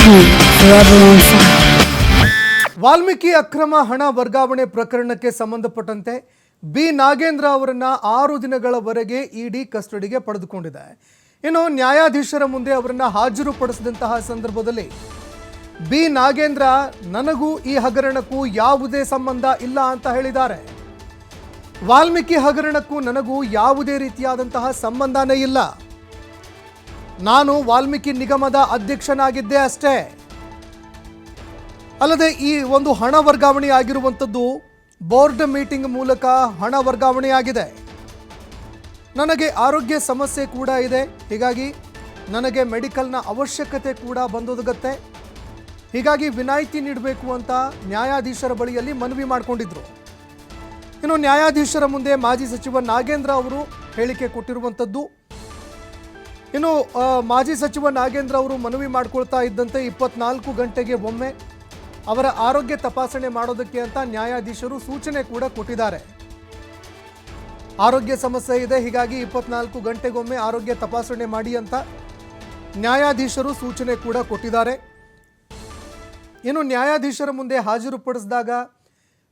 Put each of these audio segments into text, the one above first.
me forever on fire. Valmiki ಅಕ್ರಮ ಹಣ ವರ್ಗಾವಣೆ ಪ್ರಕರಣಕ್ಕೆ ಸಂಬಂಧಪಟ್ಟಂತೆ ಬಿ ನಾಗೇಂದ್ರ ಅವರನ್ನ 6 ದಿನಗಳವರೆಗೆ ಇಡಿ ಕಸ್ಟಡಿಗೆ ಪಡೆದುಕೊಂಡಿದೆ. ಇನ್ನು ನ್ಯಾಯಾಧೀಶರ ಮುಂದೆ ಅವರನ್ನ ಹಾಜರುಪಡಿಸಿದಂತಹ ಸಂದರ್ಭದಲ್ಲಿ ಬಿ ನಾಗೇಂದ್ರ ನನಗೂ ಈ ಹಗರಣಕ್ಕೂ ಯಾವುದೇ ಸಂಬಂಧ ಇಲ್ಲ ಅಂತ ಹೇಳಿದ್ದಾರೆ. ವಾಲ್ಮೀಕಿ ಹಗರಣಕ್ಕೂ ನನಗೂ ಯಾವುದೇ ರೀತಿಯಾದಂತಹ ಸಂಬಂಧನೇ ಇಲ್ಲ. ನಾನು ವಾಲ್ಮೀಕಿ ನಿಗಮದ ಅಧ್ಯಕ್ಷನಾಗಿದ್ದೆ ಅಷ್ಟೇ. ಅಲ್ಲದೆ ಈ ಒಂದು ಹಣ ವರ್ಗಾವಣೆ ಆಗಿರುವಂಥದ್ದು ಬೋರ್ಡ್ ಮೀಟಿಂಗ್ ಮೂಲಕ ಹಣ ವರ್ಗಾವಣೆಯಾಗಿದೆ. ನನಗೆ ಆರೋಗ್ಯ ಸಮಸ್ಯೆ ಕೂಡ ಇದೆ, ಹೀಗಾಗಿ ನನಗೆ ಮೆಡಿಕಲ್ನ ಅವಶ್ಯಕತೆ ಕೂಡ ಬಂದೊದಗತ್ತೆ. ಹೀಗಾಗಿ ವಿನಾಯಿತಿ ನೀಡಬೇಕು ಅಂತ ನ್ಯಾಯಾಧೀಶರ ಬಳಿಯಲ್ಲಿ ಮನವಿ ಮಾಡಿಕೊಂಡಿದ್ರು. ಇನ್ನು ನ್ಯಾಯಾಧೀಶರ ಮುಂದೆ ಮಾಜಿ ಸಚಿವ ನಾಗೇಂದ್ರ ಅವರು ಹೇಳಿಕೆ ಕೊಟ್ಟಿರುವಂಥದ್ದು. ಇನ್ನು ಮಾಜಿ ಸಚಿವ ನಾಗೇಂದ್ರ ಅವರು ಮನವಿ ಮಾಡಿಕೊಳ್ತಾ ಇದ್ದಂತೆ 24 ಗಂಟೆಗೆ ಒಮ್ಮೆ ಅವರ ಆರೋಗ್ಯ ತಪಾಸಣೆ ಮಾಡೋದಕ್ಕೆ ಅಂತ ನ್ಯಾಯಾಧೀಶರು ಸೂಚನೆ ಕೂಡ ಕೊಟ್ಟಿದ್ದಾರೆ. ಆರೋಗ್ಯ ಸಮಸ್ಯೆ ಇದೆ, ಹೀಗಾಗಿ 24 ಗಂಟೆಗೊಮ್ಮೆ ಆರೋಗ್ಯ ತಪಾಸಣೆ ಮಾಡಿ ಅಂತ ನ್ಯಾಯಾಧೀಶರು ಸೂಚನೆ ಕೂಡ ಕೊಟ್ಟಿದ್ದಾರೆ. ಇನ್ನು ನ್ಯಾಯಾಧೀಶರ ಮುಂದೆ ಹಾಜರುಪಡಿಸಿದಾಗ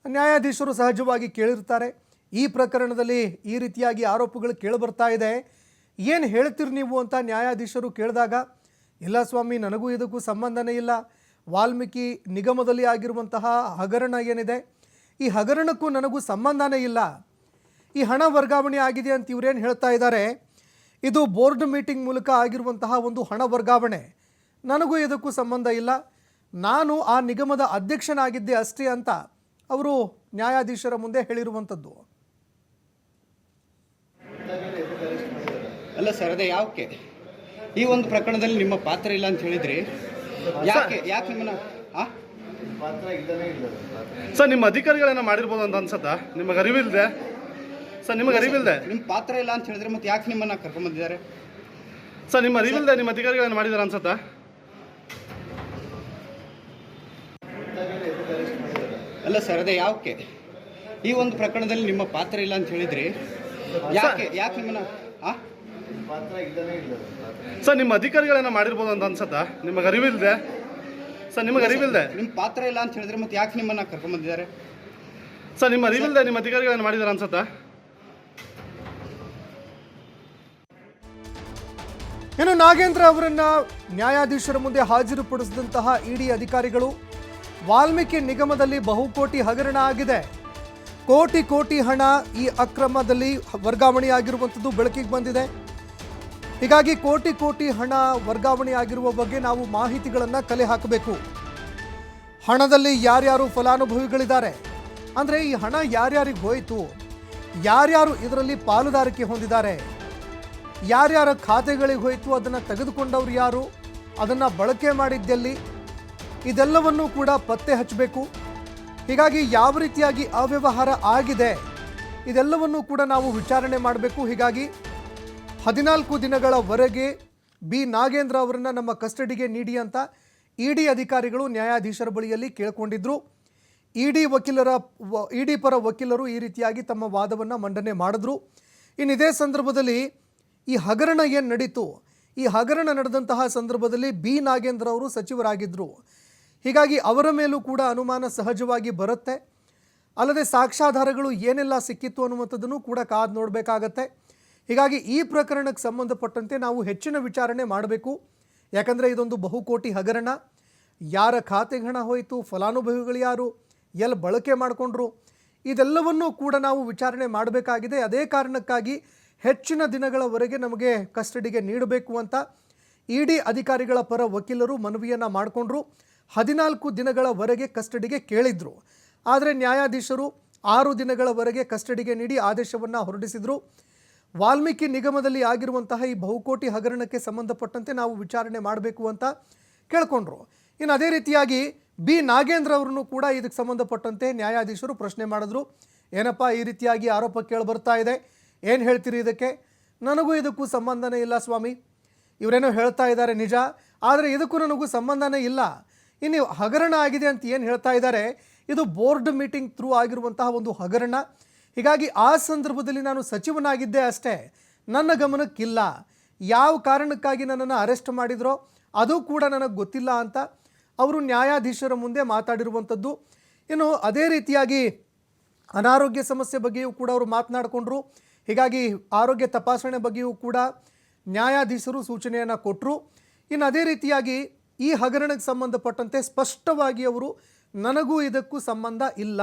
ನ್ಯಾಯಾಧೀಶರು ಸಹಜವಾಗಿ ಕೇಳಿರ್ತಾರೆ, ಈ ಪ್ರಕರಣದಲ್ಲಿ ಈ ರೀತಿಯಾಗಿ ಆರೋಪಗಳು ಕೇಳಿಬರ್ತಾ ಇದೆ, ಏನು ಹೇಳ್ತೀರಿ ನೀವು ಅಂತ ನ್ಯಾಯಾಧೀಶರು ಕೇಳಿದಾಗ, ಇಲ್ಲ ಸ್ವಾಮಿ, ನನಗೂ ಇದಕ್ಕೂ ಸಂಬಂಧನೇ ಇಲ್ಲ. ವಾಲ್ಮೀಕಿ ನಿಗಮದಲ್ಲಿ ಆಗಿರುವಂತಹ ಹಗರಣ ಏನಿದೆ, ಈ ಹಗರಣಕ್ಕೂ ನನಗೂ ಸಂಬಂಧನೇ ಇಲ್ಲ. ಈ ಹಣ ವರ್ಗಾವಣೆ ಆಗಿದೆ ಅಂತ ಇವರೇನು ಹೇಳ್ತಾ ಇದ್ದಾರೆ, ಇದು ಬೋರ್ಡ್ ಮೀಟಿಂಗ್ ಮೂಲಕ ಆಗಿರುವಂತಹ ಒಂದು ಹಣ ವರ್ಗಾವಣೆ, ನನಗೂ ಇದಕ್ಕೂ ಸಂಬಂಧ ಇಲ್ಲ. ನಾನು ಆ ನಿಗಮದ ಅಧ್ಯಕ್ಷನಾಗಿದ್ದೆ ಅಷ್ಟೇ ಅಂತ ಅವರು ನ್ಯಾಯಾಧೀಶರ ಮುಂದೆ ಹೇಳಿರುವಂಥದ್ದು. ಅಲ್ಲ ಸರ್, ಅದೇ ಯಾಕೆ ಈ ಒಂದು ಪ್ರಕರಣದಲ್ಲಿ ನಿಮ್ಮ ಪಾತ್ರ ಇಲ್ಲ ಅಂತ ಹೇಳಿದ್ರಿ, ಯಾಕೆ ನಿಮ್ಮನ್ನ ಪಾತ್ರ ಇಲ್ಲದೇ ಇಲ್ಲ ಸರ್? ನಿಮ್ಮ ಅಧಿಕಾರಿಗಳೇನೋ ಮಾಡಿರ್ಬೋದು ಅಂತ ಅನ್ಸತ್ತಾ? ನಿಮಗೆ ಅರಿವಿಲ್ಲದೆ ಸರ್? ನಿಮಗೆ ಅರಿವಿಲ್ಲದೆ ನಿಮ್ಮ ಪಾತ್ರ ಇಲ್ಲ ಅಂತ ಹೇಳಿದ್ರೆ ಮತ್ತೆ ಯಾಕೆ ನಿಮ್ಮನ್ನ ಕರ್ಕೊಂಡ್ಬಂದಿದ್ದಾರೆ ಸರ್? ನಿಮ್ಮ ಅರಿವಿಲ್ಲದೆ ನಿಮ್ಮ ಅಧಿಕಾರಿಗಳೇನು ಮಾಡಿದಾರೆ ಅನ್ಸತ್ತಾ? ಅಲ್ಲ ಸರ್, ಅದೇ ಯಾಕೆ ಈ ಒಂದು ಪ್ರಕರಣದಲ್ಲಿ ನಿಮ್ಮ ಪಾತ್ರ ಇಲ್ಲ ಅಂತ ಹೇಳಿದ್ರಿ, ಯಾಕೆ ನಿಮ್ಮನ್ನ ಪಾತ್ರ ಇಲ್ಲದೇ ಇಲ್ಲ ಸರ್? ನಿಮ್ಮ ಅಧಿಕಾರಿಗಳೇನೋ ಮಾಡಿರ್ಬೋದು ಅಂತ ಅನ್ಸತ್ತಾ? ನಿಮಗೆ ಅರಿವಿಲ್ಲದೆ ಸರ್? ನಿಮಗೆ ಅರಿವಿಲ್ಲದೆ ನಿಮ್ಮ ಪಾತ್ರ ಇಲ್ಲ ಅಂತ ಹೇಳಿದ್ರೆ ಮತ್ತೆ ಯಾಕೆ ನಿಮ್ಮನ್ನ ಕರ್ಕೊಂಡ್ಬಂದಿದ್ದಾರೆ ಸರ್? ನಿಮ್ಮ ಅರಿವಿಲ್ಲದೆ ನಿಮ್ಮ ಅಧಿಕಾರಿಗಳೇನು ಮಾಡಿದಾರೆ ಅನ್ಸತ್ತಾ? ಇನ್ನು ನಾಗೇಂದ್ರ ಅವರನ್ನ ನ್ಯಾಯಾಧೀಶರ ಮುಂದೆ ಹಾಜರುಪಡಿಸಿದಂತಹ ಇಡಿ ಅಧಿಕಾರಿಗಳು, ವಾಲ್ಮೀಕಿ ನಿಗಮದಲ್ಲಿ ಬಹುಕೋಟಿ ಹಗರಣ ಆಗಿದೆ, ಕೋಟಿ ಹಣ ಈ ಅಕ್ರಮದಲ್ಲಿ ವರ್ಗಾವಣೆಯಾಗಿರುವಂಥದ್ದು ಬೆಳಕಿಗೆ ಬಂದಿದೆ. ಹೀಗಾಗಿ ಕೋಟಿ ಹಣ ವರ್ಗಾವಣೆಯಾಗಿರುವ ಬಗ್ಗೆ ನಾವು ಮಾಹಿತಿಗಳನ್ನು ಕಲೆ ಹಾಕಬೇಕು. ಹಣದಲ್ಲಿ ಯಾರ್ಯಾರು ಫಲಾನುಭವಿಗಳಿದ್ದಾರೆ, ಅಂದರೆ ಈ ಹಣ ಯಾರ್ಯಾರಿಗೆ ಹೋಯಿತು, ಯಾರ್ಯಾರು ಇದರಲ್ಲಿ ಪಾಲುದಾರಿಕೆ ಹೊಂದಿದ್ದಾರೆ, ಯಾರ್ಯಾರ ಖಾತೆಗಳಿಗೆ ಹೋಯಿತು, ಅದನ್ನು ತೆಗೆದುಕೊಂಡವರು ಯಾರು, ಅದನ್ನು ಬಳಕೆ ಮಾಡಿದ್ದಲ್ಲಿ, ಇದೆಲ್ಲವನ್ನೂ ಕೂಡ ಪತ್ತೆ ಹಚ್ಚಬೇಕು. ಹೀಗಾಗಿ ಯಾವ ರೀತಿಯಾಗಿ ಅವ್ಯವಹಾರ ಆಗಿದೆ ಇದೆಲ್ಲವನ್ನೂ ಕೂಡ ನಾವು ವಿಚಾರಣೆ ಮಾಡಬೇಕು. ಹೀಗಾಗಿ 14 ದಿನಗಳವರೆಗೆ ಬಿ ನಾಗೇಂದ್ರ ಅವರನ್ನು ನಮ್ಮ ಕಸ್ಟಡಿಗೆ ನೀಡಿ ಅಂತ ಇಡಿ ಅಧಿಕಾರಿಗಳು ನ್ಯಾಯಾಧೀಶರ ಬಳಿಯಲ್ಲಿ ಕೇಳಿಕೊಂಡಿದ್ರು. ಇಡಿ ಪರ ವಕೀಲರು ಈ ರೀತಿಯಾಗಿ ತಮ್ಮ ವಾದವನ್ನು ಮಂಡನೆ ಮಾಡಿದ್ರು. ಇನ್ನು ಇದೇ ಸಂದರ್ಭದಲ್ಲಿ ಈ ಹಗರಣ ಏನು ನಡೀತು, ಈ ಹಗರಣ ನಡೆದಂತಹ ಸಂದರ್ಭದಲ್ಲಿ ಬಿ ನಾಗೇಂದ್ರ ಅವರು ಸಚಿವರಾಗಿದ್ದರು. ಹೀಗಾಗಿ ಅವರ ಮೇಲೂ ಕೂಡ ಅನುಮಾನ ಸಹಜವಾಗಿ ಬರುತ್ತೆ. ಅಲ್ಲದೆ ಸಾಕ್ಷ್ಯಾಧಾರಗಳು ಏನೆಲ್ಲ ಸಿಕ್ಕಿತ್ತು ಅನ್ನುವಂಥದ್ದನ್ನು ಕೂಡ ಕಾದು ನೋಡಬೇಕಾಗತ್ತೆ. ಹೀಗಾಗಿ ಈ ಪ್ರಕರಣಕ್ಕೆ ಸಂಬಂಧಪಟ್ಟಂತೆ ನಾವು ಹೆಚ್ಚಿನ ವಿಚಾರಣೆ ಮಾಡಬೇಕು. ಯಾಕಂದರೆ ಇದೊಂದು ಬಹುಕೋಟಿ ಹಗರಣ, ಯಾರ ಖಾತೆಗೆ ಹಣ ಹೋಯಿತು, ಫಲಾನುಭವಿಗಳು ಯಾರು, ಎಲ್ಲಿ ಬಳಕೆ ಮಾಡಿಕೊಂಡ್ರು, ಇದೆಲ್ಲವನ್ನೂ ಕೂಡ ನಾವು ವಿಚಾರಣೆ ಮಾಡಬೇಕಾಗಿದೆ. ಅದೇ ಕಾರಣಕ್ಕಾಗಿ ಹೆಚ್ಚಿನ ದಿನಗಳವರೆಗೆ ನಮಗೆ ಕಸ್ಟಡಿಗೆ ನೀಡಬೇಕು ಅಂತ ಇಡಿ ಅಧಿಕಾರಿಗಳ ಪರ ವಕೀಲರು ಮನವಿಯನ್ನು ಮಾಡಿಕೊಂಡ್ರು. 14 ದಿನಗಳವರೆಗೆ ಕಸ್ಟಡಿಗೆ ಕೇಳಿದ್ರು. ಆದರೆ ನ್ಯಾಯಾಧೀಶರು 6 ದಿನಗಳವರೆಗೆ ಕಸ್ಟಡಿಗೆ ನೀಡಿ ಆದೇಶವನ್ನು ಹೊರಡಿಸಿದರು. ವಾಲ್ಮೀಕಿ ನಿಗಮದಲ್ಲಿ ಆಗಿರುವಂತಹ ಈ ಬಹುಕೋಟಿ ಹಗರಣಕ್ಕೆ ಸಂಬಂಧಪಟ್ಟಂತೆ ನಾವು ವಿಚಾರಣೆ ಮಾಡಬೇಕು ಅಂತ ಕೇಳಿಕೊಂಡ್ರು. ಇನ್ನು ಅದೇ ರೀತಿಯಾಗಿ ಬಿ ನಾಗೇಂದ್ರ ಅವರನ್ನು ಕೂಡ ಇದಕ್ಕೆ ಸಂಬಂಧಪಟ್ಟಂತೆ ನ್ಯಾಯಾಧೀಶರು ಪ್ರಶ್ನೆ ಮಾಡಿದ್ರು. ಏನಪ್ಪ ಈ ರೀತಿಯಾಗಿ ಆರೋಪ ಕೇಳಿ ಬರ್ತಾ ಇದೆ, ಏನು ಹೇಳ್ತೀರಿ ಇದಕ್ಕೆ? ನನಗೂ ಇದಕ್ಕೂ ಸಂಬಂಧನೇ ಇಲ್ಲ ಸ್ವಾಮಿ, ಇವರೇನೋ ಹೇಳ್ತಾ ಇದ್ದಾರೆ ನಿಜ, ಆದರೆ ಇದಕ್ಕೂ ನನಗೂ ಸಂಬಂಧನೇ ಇಲ್ಲ. ಇನ್ನು ಹಗರಣ ಆಗಿದೆ ಅಂತ ಏನು ಹೇಳ್ತಾ ಇದ್ದಾರೆ, ಇದು ಬೋರ್ಡ್ ಮೀಟಿಂಗ್ ಥ್ರೂ ಆಗಿರುವಂತಹ ಒಂದು ಹಗರಣ. ಹೀಗಾಗಿ ಆ ಸಂದರ್ಭದಲ್ಲಿ ನಾನು ಸಚಿವನಾಗಿದ್ದೆ ಅಷ್ಟೇ, ನನ್ನ ಗಮನಕ್ಕಿಲ್ಲ. ಯಾವ ಕಾರಣಕ್ಕಾಗಿ ನನ್ನನ್ನು ಅರೆಸ್ಟ್ ಮಾಡಿದ್ರೋ ಅದು ಕೂಡ ನನಗೆ ಗೊತ್ತಿಲ್ಲ ಅಂತ ಅವರು ನ್ಯಾಯಾಧೀಶರ ಮುಂದೆ ಮಾತಾಡಿರುವಂಥದ್ದು. ಇನ್ನು ಅದೇ ರೀತಿಯಾಗಿ ಅನಾರೋಗ್ಯ ಸಮಸ್ಯೆ ಬಗ್ಗೆಯೂ ಕೂಡ ಅವರು ಮಾತನಾಡಿಕೊಂಡ್ರು. ಹೀಗಾಗಿ ಆರೋಗ್ಯ ತಪಾಸಣೆ ಬಗ್ಗೆಯೂ ಕೂಡ ನ್ಯಾಯಾಧೀಶರು ಸೂಚನೆಯನ್ನು ಕೊಟ್ಟರು. ಇನ್ನು ಅದೇ ರೀತಿಯಾಗಿ ಈ ಹಗರಣಕ್ಕೆ ಸಂಬಂಧಪಟ್ಟಂತೆ ಸ್ಪಷ್ಟವಾಗಿ ಅವರು ನನಗೂ ಇದಕ್ಕೂ ಸಂಬಂಧ ಇಲ್ಲ,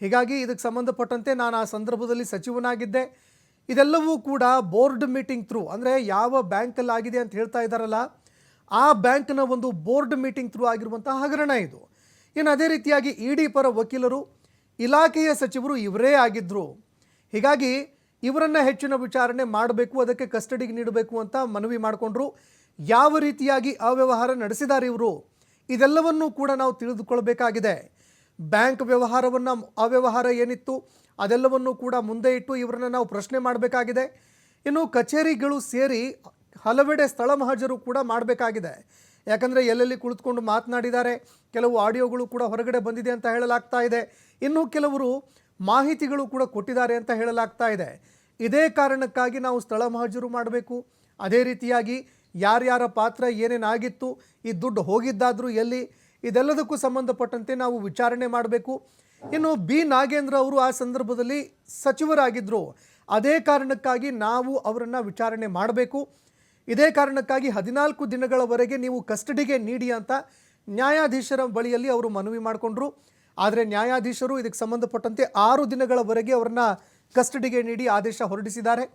ಹೀಗಾಗಿ ಇದಕ್ಕೆ ಸಂಬಂಧಪಟ್ಟಂತೆ ನಾನು ಆ ಸಂದರ್ಭದಲ್ಲಿ ಸಚಿವನಾಗಿದ್ದೆ, ಇದೆಲ್ಲವೂ ಕೂಡ ಬೋರ್ಡ್ ಮೀಟಿಂಗ್ ಥ್ರೂ, ಅಂದರೆ ಯಾವ ಬ್ಯಾಂಕಲ್ಲಿ ಆಗಿದೆ ಅಂತ ಹೇಳ್ತಾ ಇದ್ದಾರಲ್ಲ ಆ ಬ್ಯಾಂಕ್ನ ಒಂದು ಬೋರ್ಡ್ ಮೀಟಿಂಗ್ ಥ್ರೂ ಆಗಿರುವಂತಹ ಹಗರಣ ಇದು. ಇನ್ನು ಅದೇ ರೀತಿಯಾಗಿ ಇಡಿ ಪರ ವಕೀಲರು ಇಲಾಖೆಯ ಸಚಿವರು ಇವರೇ ಆಗಿದ್ದರು, ಹೀಗಾಗಿ ಇವರನ್ನು ಹೆಚ್ಚಿನ ವಿಚಾರಣೆ ಮಾಡಬೇಕು, ಅದಕ್ಕೆ ಕಸ್ಟಡಿಗೆ ನೀಡಬೇಕು ಅಂತ ಮನವಿ ಮಾಡಿಕೊಂಡ್ರು. ಯಾವ ರೀತಿಯಾಗಿ ಅವ್ಯವಹಾರ ನಡೆಸಿದ್ದಾರೆ ಇವರು, ಇದೆಲ್ಲವನ್ನೂ ಕೂಡ ನಾವು ತಿಳಿದುಕೊಳ್ಬೇಕಾಗಿದೆ. ಬ್ಯಾಂಕ್ ಅವ್ಯವಹಾರ ಏನಿತ್ತು ಅದೆಲ್ಲವನ್ನೂ ಕೂಡ ಮುಂದೆ ಇಟ್ಟು ಇವರನ್ನು ನಾವು ಪ್ರಶ್ನೆ ಮಾಡಬೇಕಾಗಿದೆ. ಇನ್ನು ಕಚೇರಿಗಳು ಸೇರಿ ಹಲವೆಡೆ ಸ್ಥಳ ಮಹಜರು ಕೂಡ ಮಾಡಬೇಕಾಗಿದೆ. ಯಾಕಂದರೆ ಎಲ್ಲೆಲ್ಲಿ ಕುಳಿತುಕೊಂಡು ಮಾತನಾಡಿದ್ದಾರೆ, ಕೆಲವು ಆಡಿಯೋಗಳು ಕೂಡ ಹೊರಗಡೆ ಬಂದಿದೆ ಅಂತ ಹೇಳಲಾಗ್ತಾ ಇದೆ, ಇನ್ನು ಕೆಲವರು ಮಾಹಿತಿಗಳು ಕೂಡ ಕೊಟ್ಟಿದ್ದಾರೆ ಅಂತ ಹೇಳಲಾಗ್ತಾ ಇದೆ. ಇದೇ ಕಾರಣಕ್ಕಾಗಿ ನಾವು ಸ್ಥಳ ಮಹಜರು ಮಾಡಬೇಕು. ಅದೇ ರೀತಿಯಾಗಿ ಯಾರ್ಯಾರ ಪಾತ್ರ ಏನೇನಾಗಿತ್ತು, ಈ ದುಡ್ಡು ಹೋಗಿದ್ದಾದರೂ ಎಲ್ಲಿ, ಇದೆಲ್ಲದಕ್ಕೂ ಸಂಬಂಧಪಟ್ಟಂತೆ ನಾವು ವಿಚಾರಣೆ ಮಾಡಬೇಕು. ಇನ್ನು ಬಿ ನಾಗೇಂದ್ರ ಅವರು ಆ ಸಂದರ್ಭದಲ್ಲಿ ಸಚಿವರಾಗಿದ್ದರು, ಅದೇ ಕಾರಣಕ್ಕಾಗಿ ನಾವು ಅವರನ್ನು ವಿಚಾರಣೆ ಮಾಡಬೇಕು. ಇದೇ ಕಾರಣಕ್ಕಾಗಿ 14 ದಿನಗಳವರೆಗೆ ನೀವು ಕಸ್ಟಡಿಗೆ ನೀಡಿ ಅಂತ ನ್ಯಾಯಾಧೀಶರ ಬಳಿಯಲ್ಲಿ ಅವರು ಮನವಿ ಮಾಡಿಕೊಂಡ್ರು. ಆದರೆ ನ್ಯಾಯಾಧೀಶರು ಇದಕ್ಕೆ ಸಂಬಂಧಪಟ್ಟಂತೆ 6 ದಿನಗಳವರೆಗೆ ಅವರನ್ನು ಕಸ್ಟಡಿಗೆ ನೀಡಿ ಆದೇಶ ಹೊರಡಿಸಿದ್ದಾರೆ.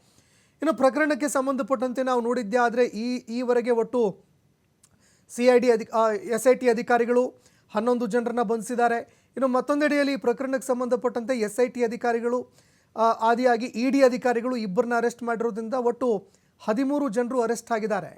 ಇನ್ನು ಪ್ರಕರಣಕ್ಕೆ ಸಂಬಂಧಪಟ್ಟಂತೆ ನಾವು ನೋಡಿದ್ದೇ ಆದರೆ ಈವರೆಗೆ ಒಟ್ಟು SIT ಅಧಿಕಾರಿಗಳು 11 ಜನರನ್ನು ಬಂಧಿಸಿದ್ದಾರೆ. ಇನ್ನು ಮತ್ತೊಂದೆಡೆಯಲ್ಲಿ ಈ ಪ್ರಕರಣಕ್ಕೆ ಸಂಬಂಧಪಟ್ಟಂತೆ SIT ಅಧಿಕಾರಿಗಳು ಆದಿಯಾಗಿ ಇಡಿ ಅಧಿಕಾರಿಗಳು 2 ಅರೆಸ್ಟ್ ಮಾಡಿರೋದ್ರಿಂದ ಒಟ್ಟು 13 ಜನರು ಅರೆಸ್ಟ್ ಆಗಿದ್ದಾರೆ.